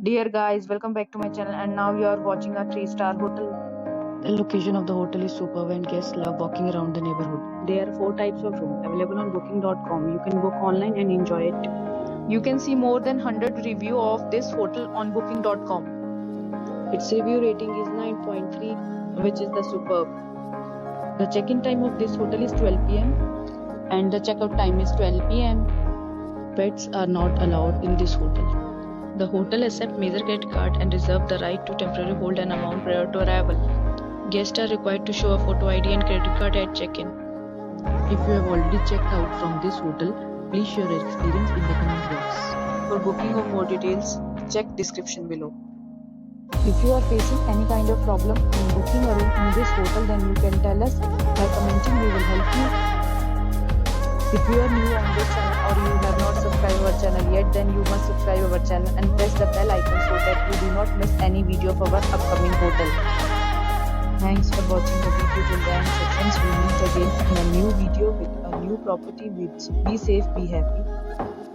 Dear guys, welcome back to my channel and now you are watching a 3-star hotel. The location of the hotel is superb and guests love walking around the neighborhood. There are 4 types of rooms available on booking.com. You can book online and enjoy it. You can see more than 100 review of this hotel on booking.com. Its review rating is 9.3, which is the superb. The check-in time of this hotel is 12 p.m. and the checkout time is 12 p.m. Pets are not allowed in this hotel. The hotel accepts major credit card and reserves the right to temporarily hold an amount prior to arrival. Guests are required to show a photo ID and credit card at check-in. If you have already checked out from this hotel, please share your experience in the comment box. For booking or more details, check description below. If you are facing any kind of problem in booking a room in this hotel, then you can tell us by commenting. We will help you. If you are new on this channel or you have not subscribed our channel yet, then you must subscribe our channel and press the bell icon so that you do not miss any video of our upcoming hotel. Thanks for watching the video till the end. So friends, we meet again in a new video with a new property. Be safe, be happy.